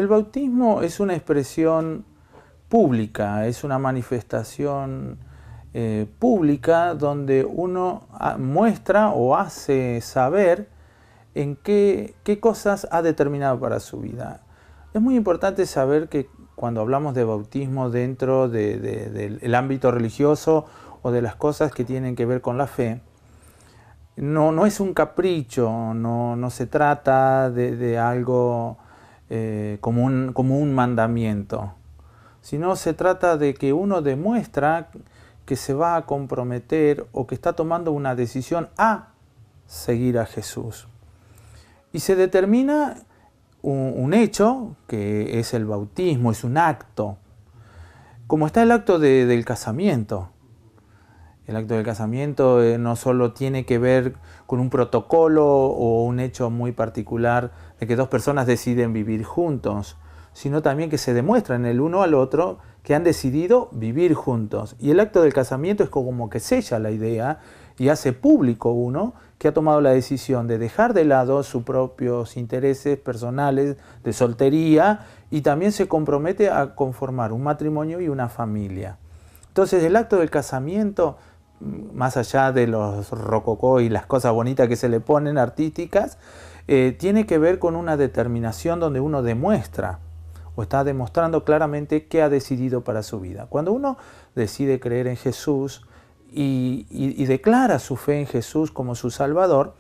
el bautismo es una expresión pública, es una manifestación pública donde uno muestra o hace saber en qué cosas ha determinado para su vida. Es muy importante saber que cuando hablamos de bautismo dentro del ámbito religioso o de las cosas que tienen que ver con la fe, no es un capricho, no se trata de algo como un mandamiento, sino se trata de que uno demuestra que se va a comprometer o que está tomando una decisión a seguir a Jesús. Y se determina un hecho, que es el bautismo, es un acto, como está el acto del casamiento. El acto del casamiento no solo tiene que ver con un protocolo o un hecho muy particular de que dos personas deciden vivir juntos, sino también que se demuestran el uno al otro que han decidido vivir juntos. Y el acto del casamiento es como que sella la idea y hace público uno que ha tomado la decisión de dejar de lado sus propios intereses personales de soltería y también se compromete a conformar un matrimonio y una familia. Entonces el acto del casamiento, más allá de los rococó y las cosas bonitas que se le ponen artísticas, tiene que ver con una determinación donde uno demuestra o está demostrando claramente qué ha decidido para su vida. Cuando uno decide creer en Jesús y declara su fe en Jesús como su Salvador,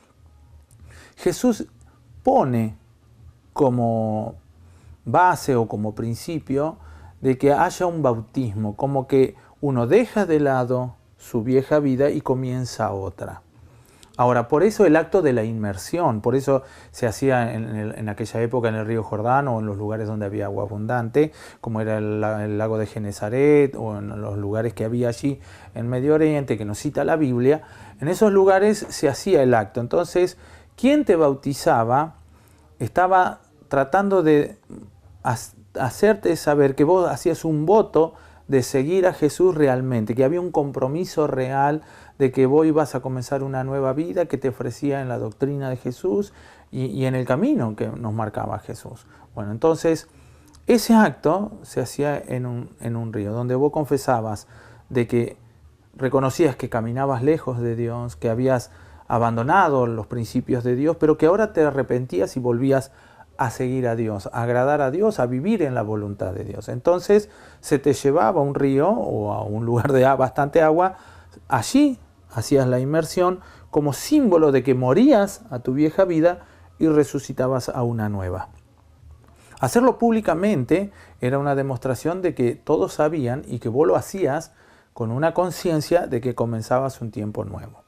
Jesús pone como base o como principio de que haya un bautismo, como que uno deja de lado su vieja vida y comienza otra. Ahora, por eso el acto de la inmersión, por eso se hacía en aquella época en el río Jordán o en los lugares donde había agua abundante, como era el lago de Genezaret o en los lugares que había allí en Medio Oriente, que nos cita la Biblia, en esos lugares se hacía el acto. Entonces, quien te bautizaba estaba tratando de hacerte saber que vos hacías un voto de seguir a Jesús realmente, que había un compromiso real de que vos ibas a comenzar una nueva vida que te ofrecía en la doctrina de Jesús y en el camino que nos marcaba Jesús. Bueno, entonces ese acto se hacía en un río, donde vos confesabas de que reconocías que caminabas lejos de Dios, que habías abandonado los principios de Dios, pero que ahora te arrepentías y volvías a seguir a Dios, a agradar a Dios, a vivir en la voluntad de Dios. Entonces se te llevaba a un río o a un lugar de bastante agua, allí hacías la inmersión como símbolo de que morías a tu vieja vida y resucitabas a una nueva. Hacerlo públicamente era una demostración de que todos sabían y que vos lo hacías con una conciencia de que comenzabas un tiempo nuevo.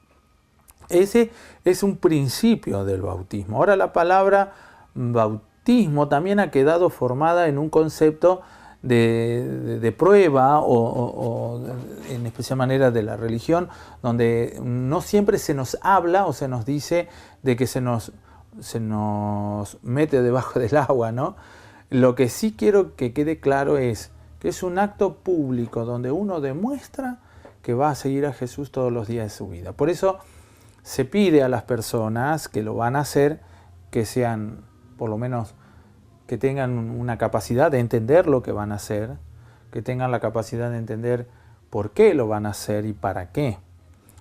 Ese es un principio del bautismo. Ahora la palabra bautismo también ha quedado formada en un concepto de prueba o en especial manera de la religión, donde no siempre se nos habla o se nos dice de que se nos mete debajo del agua, ¿no? Lo que sí quiero que quede claro es que es un acto público donde uno demuestra que va a seguir a Jesús todos los días de su vida. Por eso se pide a las personas que lo van a hacer que sean, por lo menos, que tengan una capacidad de entender lo que van a hacer, que tengan la capacidad de entender por qué lo van a hacer y para qué.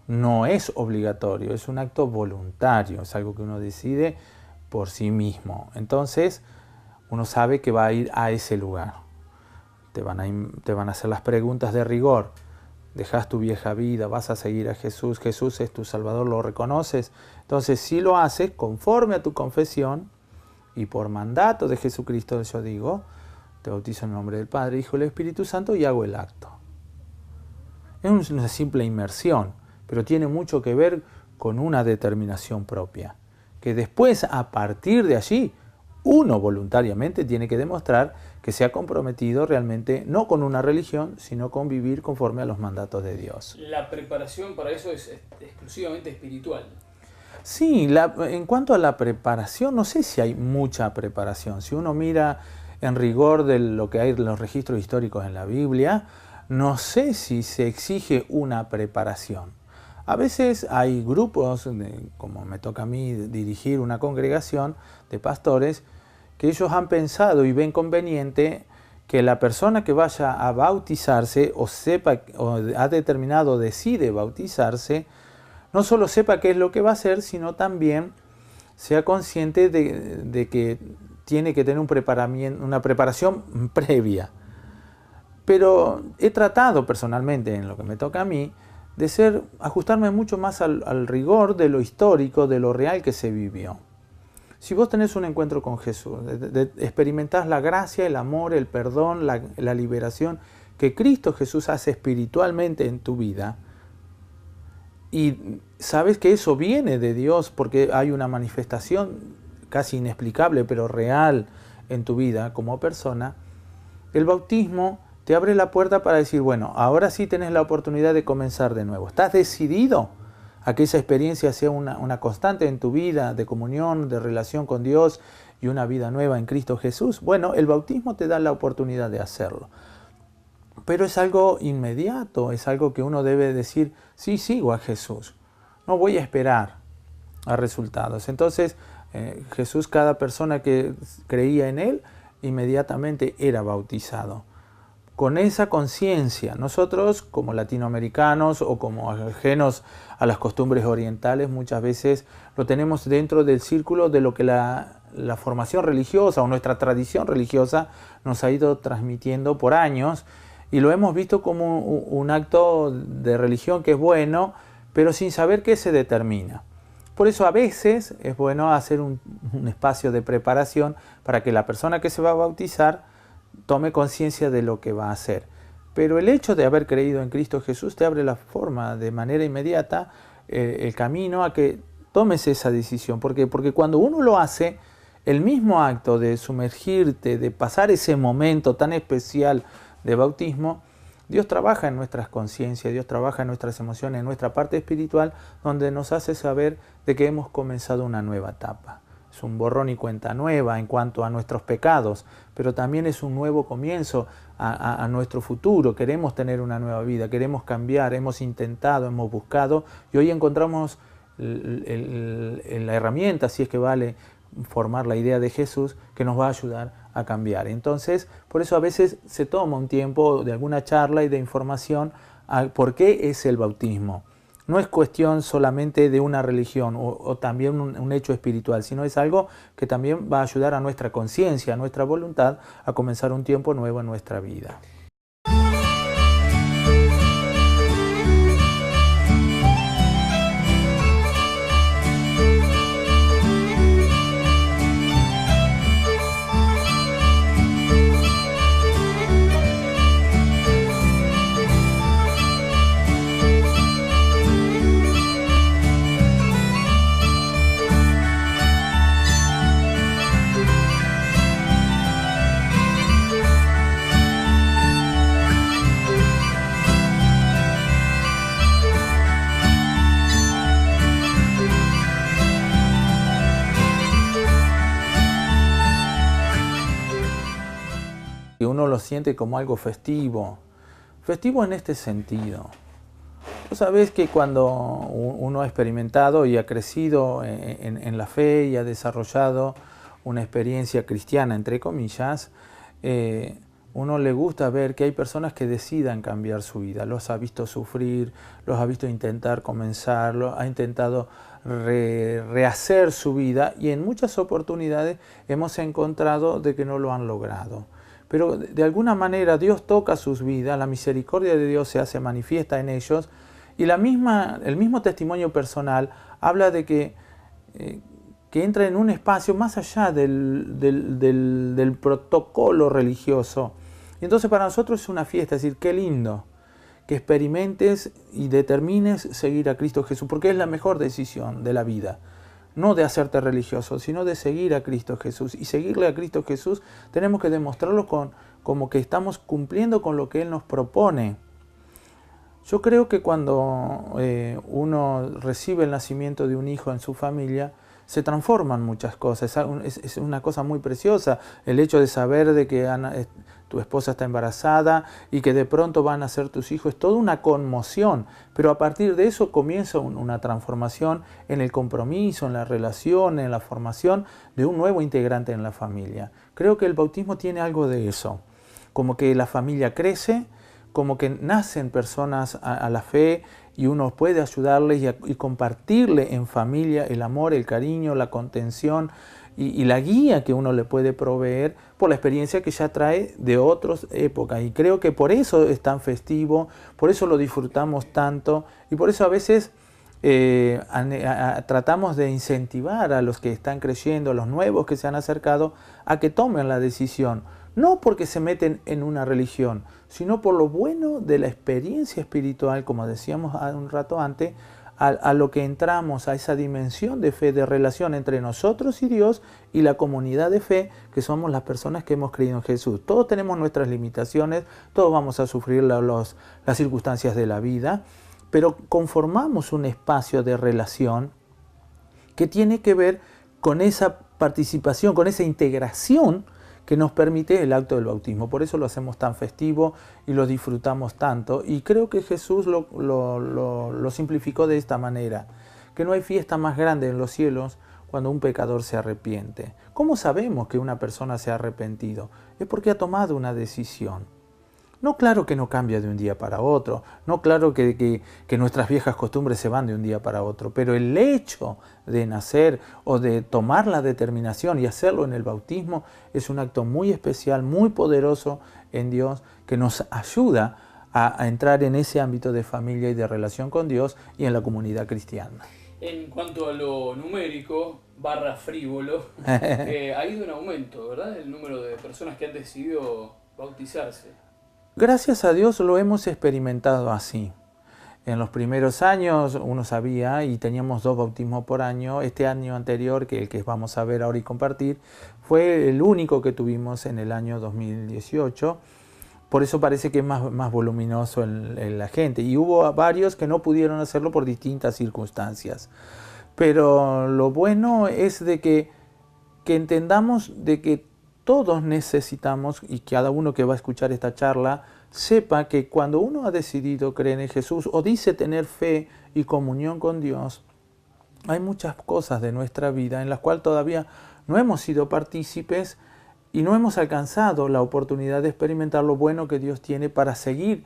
No es obligatorio, es un acto voluntario, es algo que uno decide por sí mismo. Entonces, uno sabe que va a ir a ese lugar. Te van a hacer las preguntas de rigor. Dejas tu vieja vida, vas a seguir a Jesús, Jesús es tu Salvador, ¿lo reconoces? Entonces, si lo haces conforme a tu confesión, y por mandato de Jesucristo, yo digo, te bautizo en el nombre del Padre, Hijo y del Espíritu Santo y hago el acto. Es una simple inmersión, pero tiene mucho que ver con una determinación propia, que después, a partir de allí, uno voluntariamente tiene que demostrar que se ha comprometido realmente no con una religión, sino con vivir conforme a los mandatos de Dios. La preparación para eso es exclusivamente espiritual. Sí, en cuanto a la preparación, no sé si hay mucha preparación. Si uno mira en rigor de lo que hay en los registros históricos en la Biblia, no sé si se exige una preparación. A veces hay grupos, como me toca a mí dirigir una congregación de pastores, que ellos han pensado y ven conveniente que la persona que vaya a bautizarse o sepa o ha determinado, decide bautizarse, no solo sepa qué es lo que va a hacer, sino también sea consciente de que tiene que tener una preparación previa. Pero he tratado personalmente, en lo que me toca a mí, de ajustarme mucho más al rigor de lo histórico, de lo real que se vivió. Si vos tenés un encuentro con Jesús, experimentás la gracia, el amor, el perdón, la liberación que Cristo Jesús hace espiritualmente en tu vida, y sabes que eso viene de Dios porque hay una manifestación casi inexplicable pero real en tu vida como persona, el bautismo te abre la puerta para decir, bueno, ahora sí tenés la oportunidad de comenzar de nuevo. ¿Estás decidido a que esa experiencia sea una constante en tu vida de comunión, de relación con Dios y una vida nueva en Cristo Jesús? Bueno, el bautismo te da la oportunidad de hacerlo. Pero es algo inmediato, es algo que uno debe decir, sí, sigo a Jesús. No voy a esperar a resultados. Entonces, Jesús, cada persona que creía en Él, inmediatamente era bautizado. Con esa conciencia, nosotros como latinoamericanos o como ajenos a las costumbres orientales, muchas veces lo tenemos dentro del círculo de lo que la formación religiosa o nuestra tradición religiosa nos ha ido transmitiendo por años, y lo hemos visto como un acto de religión que es bueno, pero sin saber qué se determina. Por eso a veces es bueno hacer un espacio de preparación para que la persona que se va a bautizar tome conciencia de lo que va a hacer. Pero el hecho de haber creído en Cristo Jesús te abre la forma de manera inmediata, el camino a que tomes esa decisión. ¿Por qué? Porque cuando uno lo hace, el mismo acto de sumergirte, de pasar ese momento tan especial de bautismo, Dios trabaja en nuestras conciencias, Dios trabaja en nuestras emociones, en nuestra parte espiritual, donde nos hace saber de que hemos comenzado una nueva etapa. Es un borrón y cuenta nueva en cuanto a nuestros pecados, pero también es un nuevo comienzo a nuestro futuro. Queremos tener una nueva vida, queremos cambiar, hemos intentado, hemos buscado, y hoy encontramos la herramienta, si es que vale formar la idea de Jesús, que nos va a ayudar a cambiar. Entonces, por eso a veces se toma un tiempo de alguna charla y de información a por qué es el bautismo. No es cuestión solamente de una religión o también un hecho espiritual, sino es algo que también va a ayudar a nuestra conciencia, a nuestra voluntad, a comenzar un tiempo nuevo en nuestra vida. Y uno lo siente como algo festivo. Festivo en este sentido. Vos sabés que cuando uno ha experimentado y ha crecido en la fe y ha desarrollado una experiencia cristiana, entre comillas, uno le gusta ver que hay personas que decidan cambiar su vida. Los ha visto sufrir, los ha visto intentar comenzar, ha intentado rehacer su vida, y en muchas oportunidades hemos encontrado de que no lo han logrado. Pero de alguna manera Dios toca sus vidas, la misericordia de Dios se hace manifiesta en ellos, y el mismo testimonio personal habla de que entra en un espacio más allá del protocolo religioso. Y entonces para nosotros es una fiesta, es decir, qué lindo que experimentes y determines seguir a Cristo Jesús, porque es la mejor decisión de la vida. No de hacerte religioso, sino de seguir a Cristo Jesús. Y seguirle a Cristo Jesús tenemos que demostrarlo como que estamos cumpliendo con lo que Él nos propone. Yo creo que cuando uno recibe el nacimiento de un hijo en su familia, se transforman muchas cosas. Es una cosa muy preciosa el hecho de saber de que tu esposa está embarazada y que de pronto van a ser tus hijos. Es toda una conmoción, pero a partir de eso comienza una transformación en el compromiso, en la relación, en la formación de un nuevo integrante en la familia. Creo que el bautismo tiene algo de eso, como que la familia crece, como que nacen personas a la fe y uno puede ayudarles y compartirle en familia el amor, el cariño, la contención y la guía que uno le puede proveer por la experiencia que ya trae de otras épocas. Y creo que por eso es tan festivo, por eso lo disfrutamos tanto y por eso a veces tratamos de incentivar a los que están creyendo, a los nuevos que se han acercado, a que tomen la decisión. No porque se meten en una religión, sino por lo bueno de la experiencia espiritual, como decíamos un rato antes, a lo que entramos, a esa dimensión de fe, de relación entre nosotros y Dios y la comunidad de fe, que somos las personas que hemos creído en Jesús. Todos tenemos nuestras limitaciones, todos vamos a sufrir las circunstancias de la vida, pero conformamos un espacio de relación que tiene que ver con esa participación, con esa integración que nos permite el acto del bautismo. Por eso lo hacemos tan festivo y lo disfrutamos tanto. Y creo que Jesús lo simplificó de esta manera, que no hay fiesta más grande en los cielos cuando un pecador se arrepiente. ¿Cómo sabemos que una persona se ha arrepentido? Es porque ha tomado una decisión. No, claro que no cambia de un día para otro, no, claro que nuestras viejas costumbres se van de un día para otro, pero el hecho de nacer o de tomar la determinación y hacerlo en el bautismo es un acto muy especial, muy poderoso en Dios, que nos ayuda a entrar en ese ámbito de familia y de relación con Dios y en la comunidad cristiana. En cuanto a lo numérico, /frívolo, ha ido en aumento, ¿verdad? El número de personas que han decidido bautizarse. Gracias a Dios lo hemos experimentado así. En los primeros años uno sabía y teníamos 2 bautismos por año. Este año anterior, que el que vamos a ver ahora y compartir, fue el único que tuvimos en el año 2018. Por eso parece que es más voluminoso en la gente. Y hubo varios que no pudieron hacerlo por distintas circunstancias. Pero lo bueno es de que entendamos de que todos necesitamos, y cada uno que va a escuchar esta charla, sepa que cuando uno ha decidido creer en Jesús o dice tener fe y comunión con Dios, hay muchas cosas de nuestra vida en las cuales todavía no hemos sido partícipes y no hemos alcanzado la oportunidad de experimentar lo bueno que Dios tiene para seguir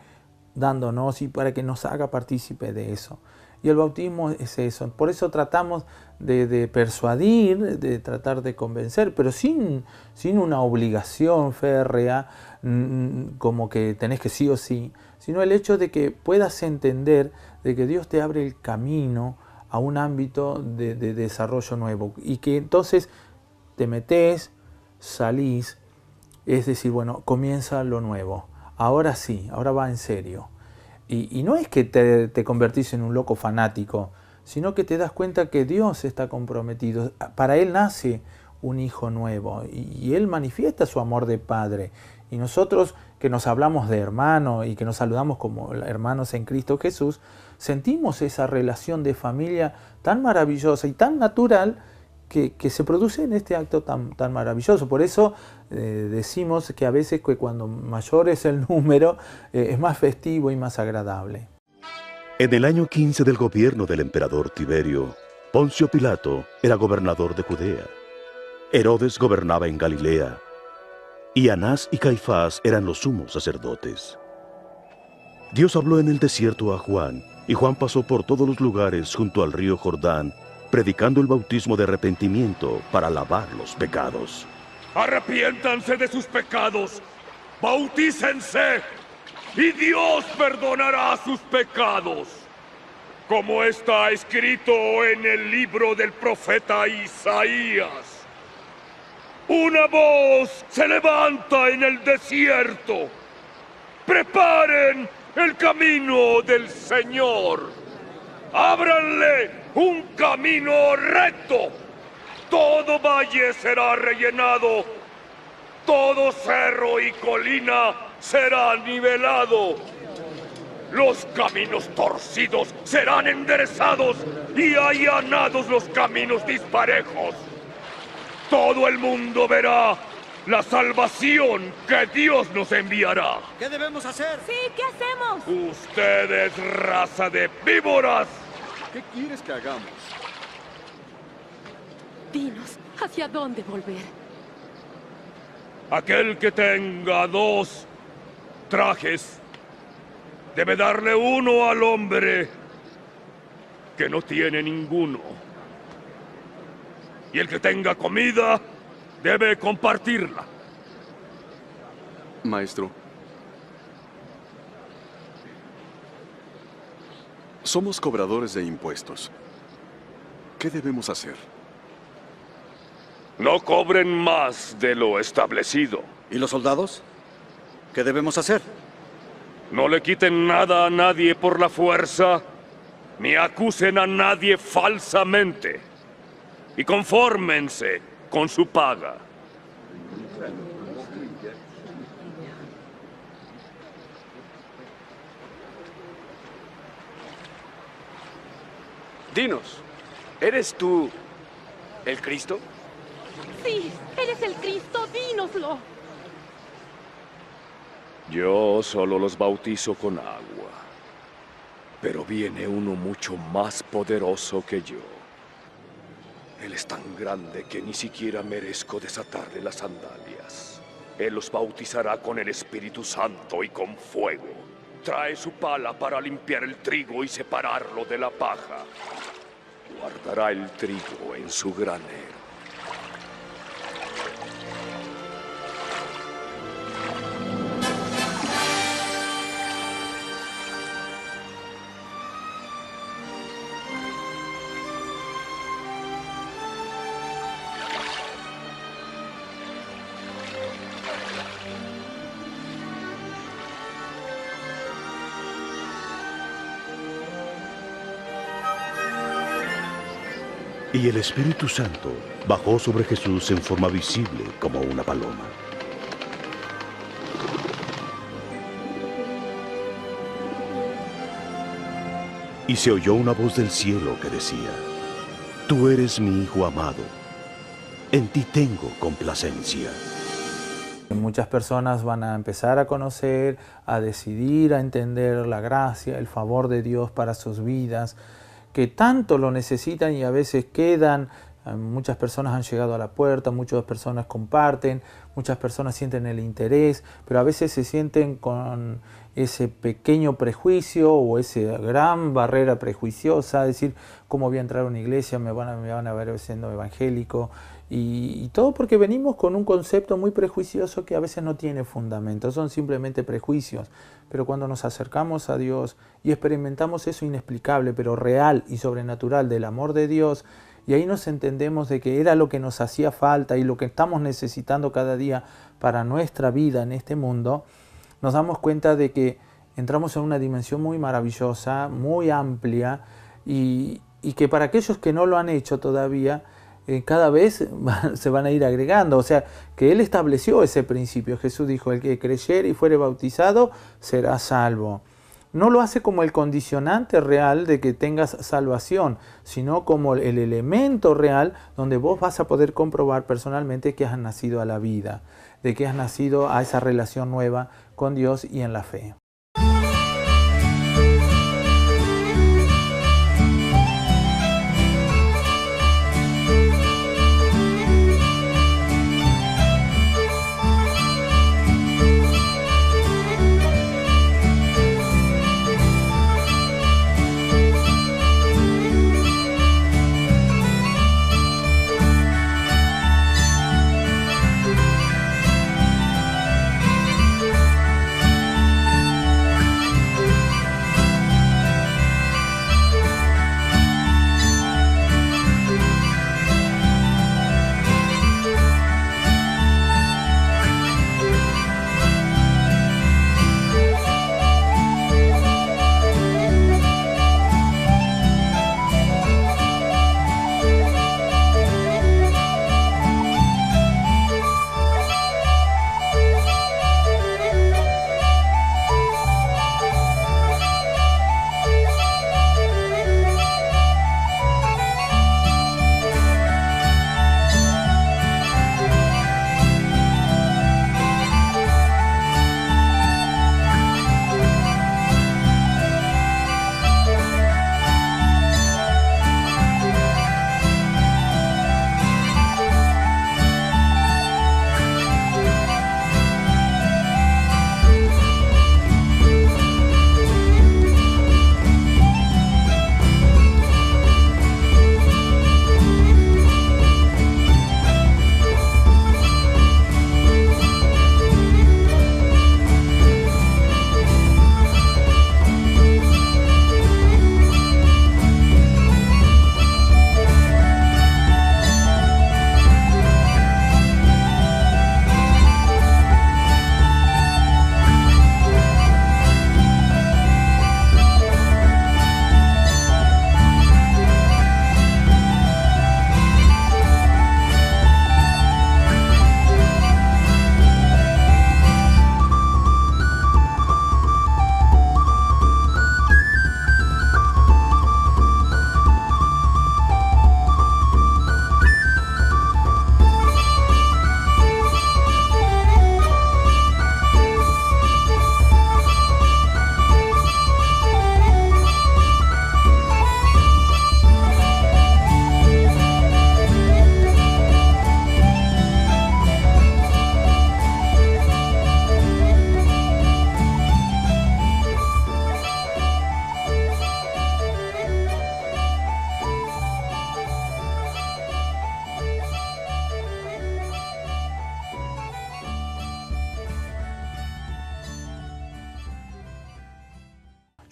dándonos y para que nos haga partícipe de eso. Y el bautismo es eso. Por eso tratamos de persuadir, de tratar de convencer, pero sin una obligación férrea, como que tenés que sí o sí, sino el hecho de que puedas entender de que Dios te abre el camino a un ámbito de desarrollo nuevo y que entonces te metés, salís, es decir, bueno, comienza lo nuevo. Ahora sí, ahora va en serio. Y no es que te convertís en un loco fanático, sino que te das cuenta que Dios está comprometido. Para Él nace un hijo nuevo y Él manifiesta su amor de padre. Y nosotros que nos hablamos de hermano y que nos saludamos como hermanos en Cristo Jesús, sentimos esa relación de familia tan maravillosa y tan natural que se produce en este acto tan maravilloso. Por eso decimos que a veces que cuando mayor es el número, es más festivo y más agradable. En el año 15 del gobierno del emperador Tiberio, Poncio Pilato era gobernador de Judea. Herodes gobernaba en Galilea, y Anás y Caifás eran los sumos sacerdotes. Dios habló en el desierto a Juan, y Juan pasó por todos los lugares junto al río Jordán, predicando el bautismo de arrepentimiento para lavar los pecados. Arrepiéntanse de sus pecados, bautícense, y Dios perdonará sus pecados, como está escrito en el libro del profeta Isaías. Una voz se levanta en el desierto. Preparen el camino del Señor. Ábranle un camino recto. Todo valle será rellenado. Todo cerro y colina será nivelado. Los caminos torcidos serán enderezados y allanados los caminos disparejos. Todo el mundo verá la salvación que Dios nos enviará. ¿Qué debemos hacer? Sí, ¿qué hacemos? Ustedes, raza de víboras. ¿Qué quieres que hagamos? Dinos, ¿hacia dónde volver? Aquel que tenga 2 trajes debe darle uno al hombre que no tiene ninguno. Y el que tenga comida debe compartirla. Maestro, somos cobradores de impuestos. ¿Qué debemos hacer? No cobren más de lo establecido. ¿Y los soldados? ¿Qué debemos hacer? No le quiten nada a nadie por la fuerza, ni acusen a nadie falsamente. Y confórmense con su paga. Dinos, ¿eres tú el Cristo? Sí, eres el Cristo, dínoslo. Yo solo los bautizo con agua, pero viene uno mucho más poderoso que yo. Él es tan grande que ni siquiera merezco desatarle las sandalias. Él los bautizará con el Espíritu Santo y con fuego. Trae su pala para limpiar el trigo y separarlo de la paja. Guardará el trigo en su granero. Y el Espíritu Santo bajó sobre Jesús en forma visible como una paloma. Y se oyó una voz del cielo que decía: Tú eres mi Hijo amado, en ti tengo complacencia. Muchas personas van a empezar a conocer, a decidir, a entender la gracia, el favor de Dios para sus vidas, que tanto lo necesitan y a veces quedan. Muchas personas han llegado a la puerta, muchas personas comparten, muchas personas sienten el interés, pero a veces se sienten con ese pequeño prejuicio o esa gran barrera prejuiciosa, decir, ¿cómo voy a entrar a una iglesia? Me van a ver siendo evangélico. Y todo porque venimos con un concepto muy prejuicioso que a veces no tiene fundamento, son simplemente prejuicios. Pero cuando nos acercamos a Dios y experimentamos eso inexplicable, pero real y sobrenatural del amor de Dios, y ahí nos entendemos de que era lo que nos hacía falta y lo que estamos necesitando cada día para nuestra vida en este mundo, nos damos cuenta de que entramos en una dimensión muy maravillosa, muy amplia, y que para aquellos que no lo han hecho todavía, cada vez se van a ir agregando. O sea, que Él estableció ese principio. Jesús dijo, el que creyere y fuere bautizado será salvo. No lo hace como el condicionante real de que tengas salvación, sino como el elemento real donde vos vas a poder comprobar personalmente que has nacido a la vida, de que has nacido a esa relación nueva con Dios y en la fe.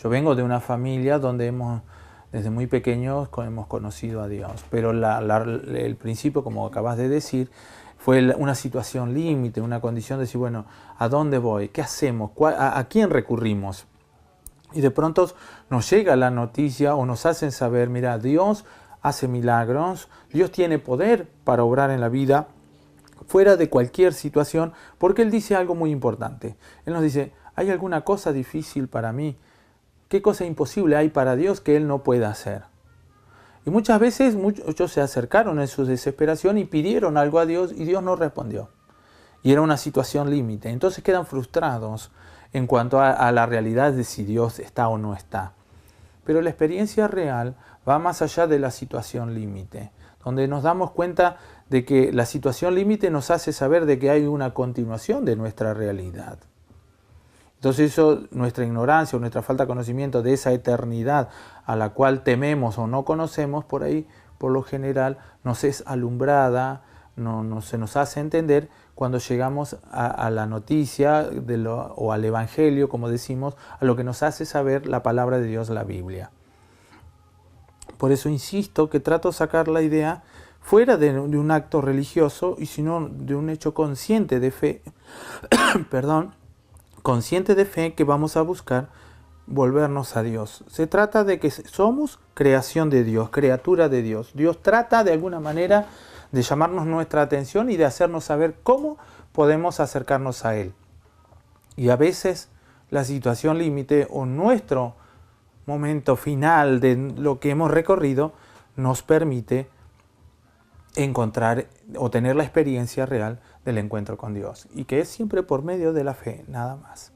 Yo vengo de una familia donde desde muy pequeños hemos conocido a Dios, pero el principio, como acabas de decir, fue una situación límite, una condición de decir, bueno, ¿a dónde voy? ¿Qué hacemos? ¿A quién recurrimos? Y de pronto nos llega la noticia o nos hacen saber, mira, Dios hace milagros, Dios tiene poder para obrar en la vida fuera de cualquier situación, porque Él dice algo muy importante. Él nos dice, ¿hay alguna cosa difícil para mí? ¿Qué cosa imposible hay para Dios que Él no pueda hacer? Y muchas veces muchos se acercaron en su desesperación y pidieron algo a Dios y Dios no respondió. Y era una situación límite. Entonces quedan frustrados en cuanto a la realidad de si Dios está o no está. Pero la experiencia real va más allá de la situación límite, donde nos damos cuenta de que la situación límite nos hace saber de que hay una continuación de nuestra realidad. Entonces eso, nuestra ignorancia o nuestra falta de conocimiento de esa eternidad a la cual tememos o no conocemos, por ahí, por lo general, nos es alumbrada, no se nos hace entender cuando llegamos a la noticia o al Evangelio, como decimos, a lo que nos hace saber la palabra de Dios, la Biblia. Por eso insisto que trato de sacar la idea fuera de un acto religioso y sino de un hecho consciente de fe, consciente de fe que vamos a buscar volvernos a Dios. Se trata de que somos creación de Dios, criatura de Dios. Dios trata de alguna manera de llamarnos nuestra atención y de hacernos saber cómo podemos acercarnos a Él. Y a veces la situación límite o nuestro momento final de lo que hemos recorrido nos permite encontrar o tener la experiencia real del encuentro con Dios, y que es siempre por medio de la fe, nada más.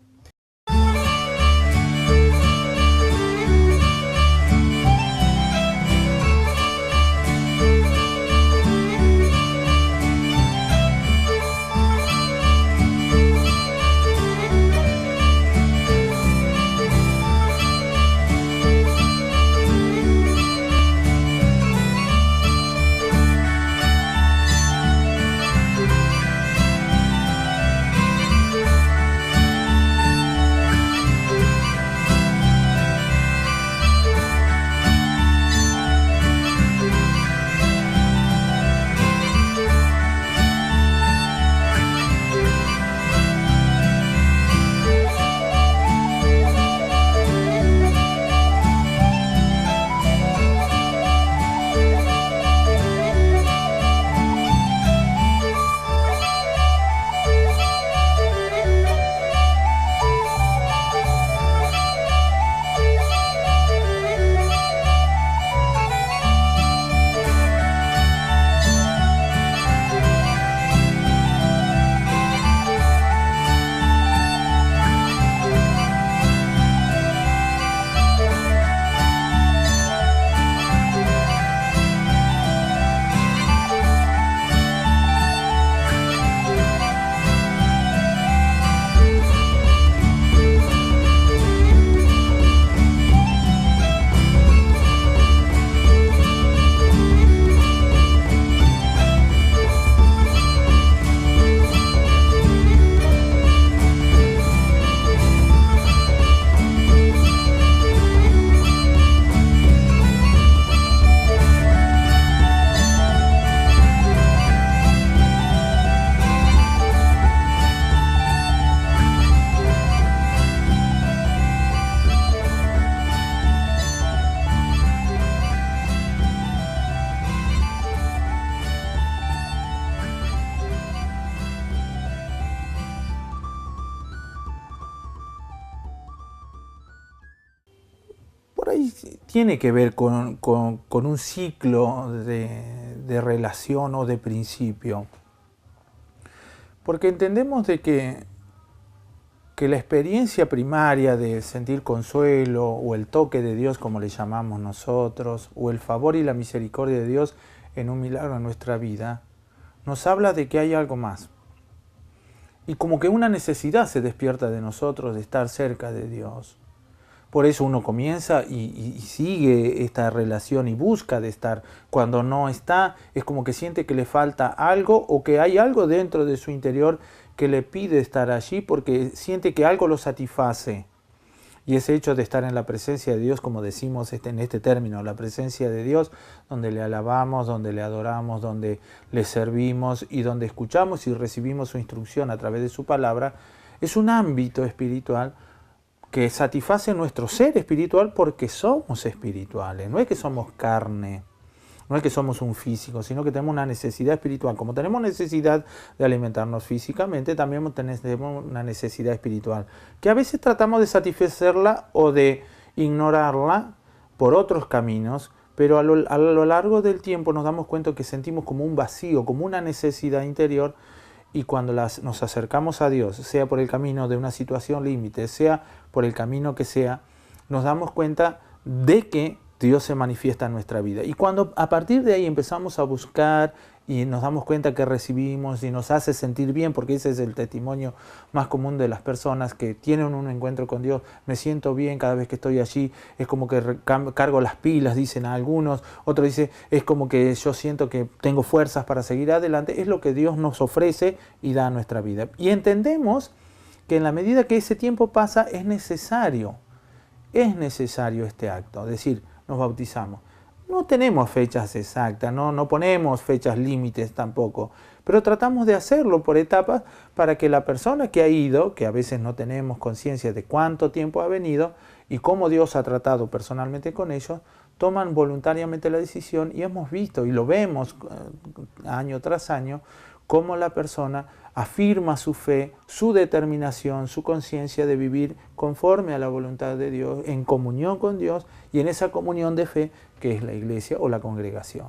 Tiene que ver con un ciclo de relación o de principio. Porque entendemos de que la experiencia primaria de sentir consuelo o el toque de Dios, como le llamamos nosotros, o el favor y la misericordia de Dios en un milagro en nuestra vida, nos habla de que hay algo más. Y como que una necesidad se despierta de nosotros de estar cerca de Dios. Por eso uno comienza y sigue esta relación y busca de estar. Cuando no está, es como que siente que le falta algo o que hay algo dentro de su interior que le pide estar allí porque siente que algo lo satisface. Y ese hecho de estar en la presencia de Dios, como decimos en este término, la presencia de Dios, donde le alabamos, donde le adoramos, donde le servimos y donde escuchamos y recibimos su instrucción a través de su palabra, es un ámbito espiritual que satisface nuestro ser espiritual porque somos espirituales. No es que somos carne, no es que somos un físico, sino que tenemos una necesidad espiritual. Como tenemos necesidad de alimentarnos físicamente, también tenemos una necesidad espiritual, que a veces tratamos de satisfacerla o de ignorarla por otros caminos, pero a lo largo del tiempo nos damos cuenta que sentimos como un vacío, como una necesidad interior, y cuando nos acercamos a Dios, sea por el camino de una situación límite, sea por el camino que sea, nos damos cuenta de que Dios se manifiesta en nuestra vida. Y cuando a partir de ahí empezamos a buscar y nos damos cuenta que recibimos y nos hace sentir bien, porque ese es el testimonio más común de las personas que tienen un encuentro con Dios, me siento bien cada vez que estoy allí, es como que cargo las pilas, dicen algunos, otros dicen, es como que yo siento que tengo fuerzas para seguir adelante, es lo que Dios nos ofrece y da a nuestra vida. Y entendemos que en la medida que ese tiempo pasa es necesario este acto, es decir, nos bautizamos. No tenemos fechas exactas, no ponemos fechas límites tampoco, pero tratamos de hacerlo por etapas para que la persona que ha ido, que a veces no tenemos conciencia de cuánto tiempo ha venido y cómo Dios ha tratado personalmente con ellos, toman voluntariamente la decisión y hemos visto y lo vemos año tras año, cómo la persona afirma su fe, su determinación, su conciencia de vivir conforme a la voluntad de Dios, en comunión con Dios y en esa comunión de fe que es la iglesia o la congregación.